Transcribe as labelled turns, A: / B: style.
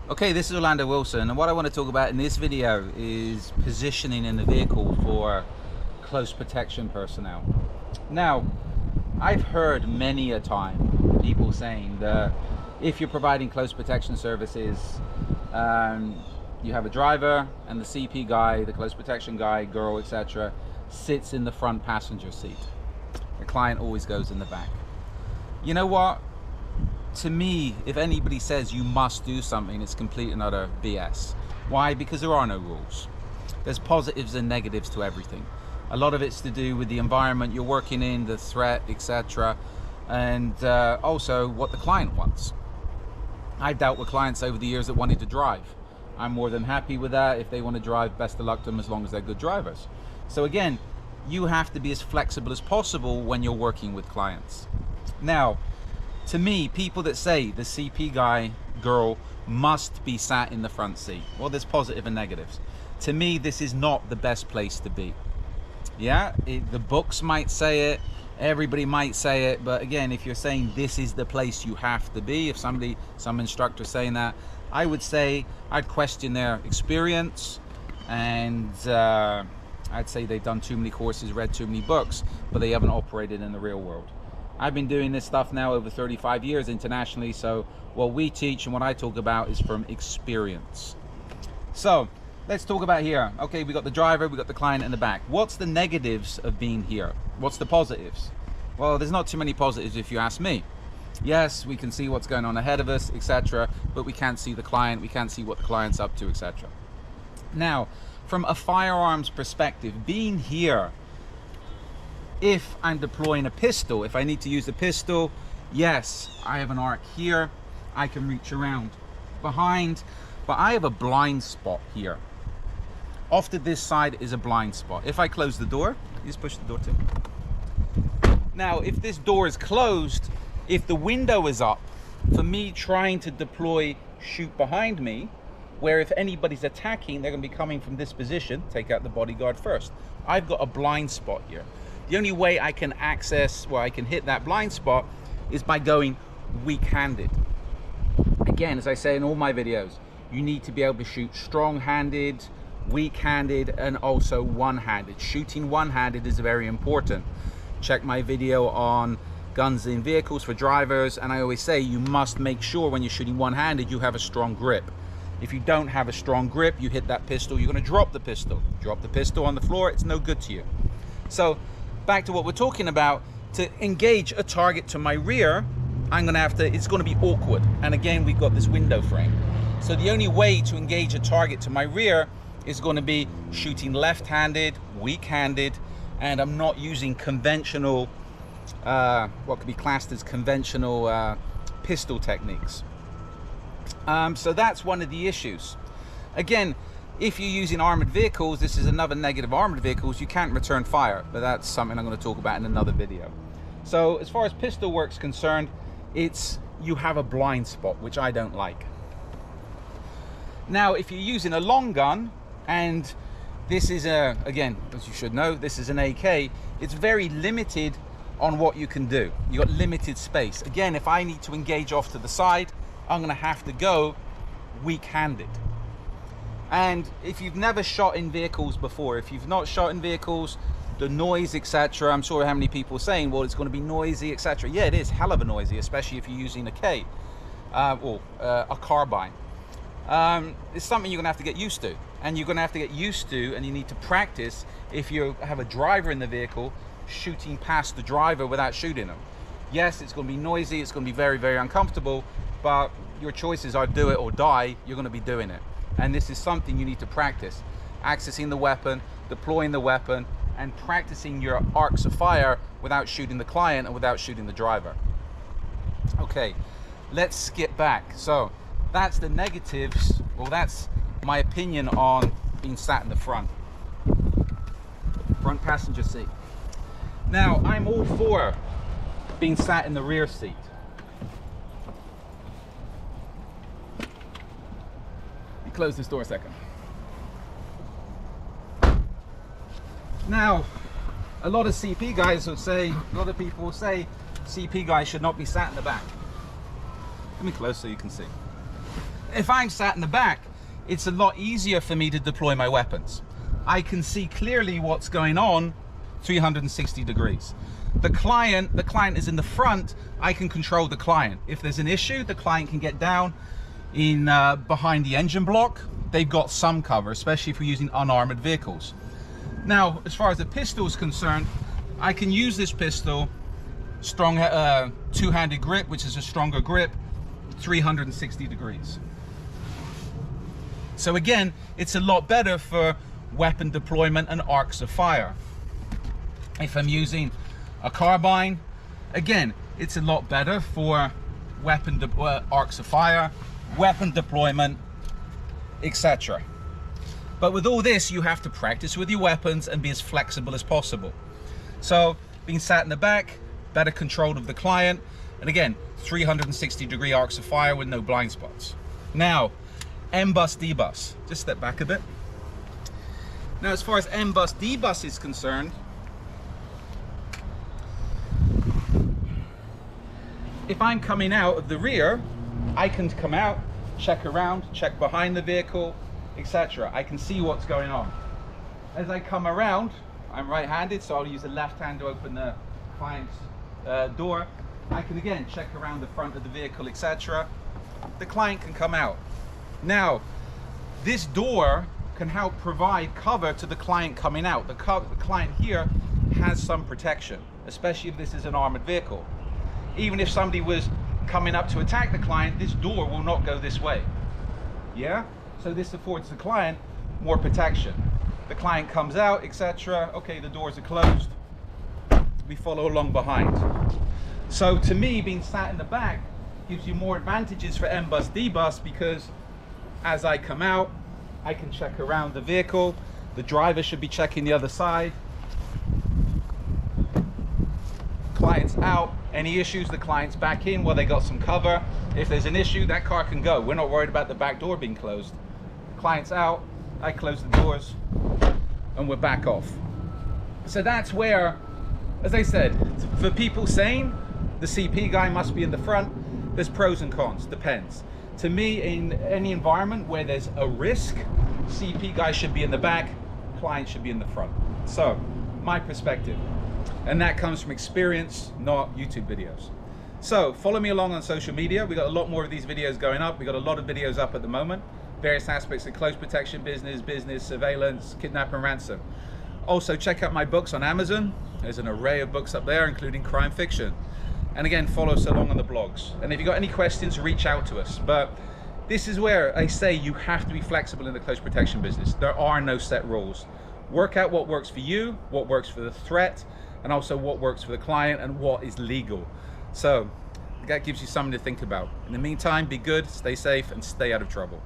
A: Okay, this is Orlando Wilson, and what I want to talk about in this video is positioning in the vehicle for close protection personnel. Now, I've heard many a time people saying that if you're providing close protection services, you have a driver and the CP guy, the close protection guy, girl, etc., sits in the front passenger seat. The client always goes in the back. You know what? To me, if anybody says you must do something, it's complete and utter BS. Why? Because there are no rules. There's positives and negatives to everything. A lot of it's to do with the environment you're working in, the threat, etc., and also what the client wants. I've dealt with clients over the years that wanted to drive. I'm more than happy with that. If they want to drive, best of luck to them, as long as they're good drivers. So again, you have to be as flexible as possible when you're working with clients. Now, to me, people that say the CP guy, girl, must be sat in the front seat, well, there's positive and negatives. To me, this is not the best place to be. Yeah, the books might say it, everybody might say it, but again, if you're saying this is the place you have to be, if some instructor saying that, I would say I'd question their experience, and I'd say they've done too many courses, read too many books, but they haven't operated in the real world. I've been doing this stuff now over 35 years internationally, so what we teach and what I talk about is from experience. So let's talk about here. Okay, we got the driver, we got the client in the back. What's the negatives of being here? What's the positives? Well, there's not too many positives if you ask me. Yes, we can see what's going on ahead of us, etc., but we can't see the client, we can't see what the client's up to, etc. Now, from a firearms perspective, being here, if I'm deploying a pistol, if I need to use a pistol, yes, I have an arc here, I can reach around behind, but I have a blind spot here. Off to this side is a blind spot. If I close the door, you just push the door too. Now, if this door is closed, if the window is up, for me trying to deploy, shoot behind me, where if anybody's attacking, they're gonna be coming from this position, take out the bodyguard first. I've got a blind spot here. The only way I can access, I can hit that blind spot is by going weak-handed. Again, as I say in all my videos, you need to be able to shoot strong-handed, weak-handed, and also one-handed. Shooting one-handed is very important. Check my video on guns in vehicles for drivers, and I always say you must make sure when you're shooting one-handed you have a strong grip. If you don't have a strong grip, you hit that pistol, you're going to drop the pistol. Drop the pistol on the floor, it's no good to you. So back to what we're talking about, to engage a target to my rear, it's going to be awkward. And again, we've got this window frame. So the only way to engage a target to my rear is going to be shooting left-handed, weak-handed, and I'm not using conventional, what could be classed as conventional pistol techniques. So that's one of the issues. Again, if you're using armored vehicles, this is another negative. Armored vehicles, you can't return fire, but that's something I'm going to talk about in another video. So as far as pistol work's concerned, you have a blind spot, which I don't like. Now, if you're using a long gun, and this is again, as you should know, this is an AK, it's very limited on what you can do. You got limited space. Again, if I need to engage off to the side, I'm going to have to go weak-handed. And if you've never shot in vehicles before, if you've not shot in vehicles, the noise, etc., I'm sure how many people are saying, well, it's going to be noisy, etc. Yeah, it is hell of a noisy, especially if you're using a K or a carbine. It's something you're going to have to get used to. And you're going to have to get used to, and you need to practice, if you have a driver in the vehicle, shooting past the driver without shooting them. Yes, it's going to be noisy, it's going to be very, very uncomfortable, but your choices are do it or die, you're going to be doing it. And this is something you need to practice. Accessing the weapon, deploying the weapon, and practicing your arcs of fire without shooting the client and without shooting the driver. Okay, let's skip back. So that's the negatives. Well, that's my opinion on being sat in the front passenger seat. Now, I'm all for being sat in the rear seat. Close this door a second. Now, a lot of CP guys will say, a lot of people will say, CP guys should not be sat in the back. Come in close so you can see. if I'm sat in the back, it's a lot easier for me to deploy my weapons. I can see clearly what's going on 360 degrees. The client is in the front. I can control the client. If there's an issue, the client can get down in behind the engine block. They've got some cover, especially if we're using unarmored vehicles. Now, as far as the pistol is concerned, I can use this pistol, strong two-handed grip, which is a stronger grip, 360 degrees. So again, it's a lot better for weapon deployment and arcs of fire. If I'm using a carbine, again, it's a lot better for weapon arcs of fire, weapon deployment, etc. But with all this, you have to practice with your weapons and be as flexible as possible. So being sat in the back, better control of the client, and again, 360 degree arcs of fire with no blind spots. Now, M-bus, D-bus. Just step back a bit. Now, as far as M-bus, D-bus is concerned, if I'm coming out of the rear, I can come out, check around, check behind the vehicle, etc. I can see what's going on. As I come around, I'm right-handed, so I'll use the left hand to open the client's door. I can again check around the front of the vehicle, etc. The client can come out. Now, this door can help provide cover to the client coming out. The client here has some protection, especially if this is an armored vehicle. Even if somebody was coming up to attack the client, this door will not go this way. Yeah? So this affords the client more protection. The client comes out, etc. Okay, the doors are closed. We follow along behind. So to me, being sat in the back gives you more advantages for M-bus, D-bus, because as I come out, I can check around the vehicle. The driver should be checking the other side. Client's out. Any issues, the client's back in. Well, they got some cover. If there's an issue, that car can go. We're not worried about the back door being closed. Client's out. I close the doors and we're back off. So that's where, as I said, for people saying the CP guy must be in the front, there's pros and cons, depends. To me, in any environment where there's a risk, CP guy should be in the back, client should be in the front. So, my perspective. And that comes from experience, not YouTube videos. So, follow me along on social media. We got a lot more of these videos going up. We got a lot of videos up at the moment. Various aspects of close protection business, surveillance, kidnap and ransom. Also, check out my books on Amazon. There's an array of books up there, including crime fiction. And again, follow us along on the blogs. And if you've got any questions, reach out to us. But this is where I say you have to be flexible in the close protection business. There are no set rules. Work out what works for you, what works for the threat, and also what works for the client and what is legal. So that gives you something to think about. In the meantime, be good, stay safe, and stay out of trouble.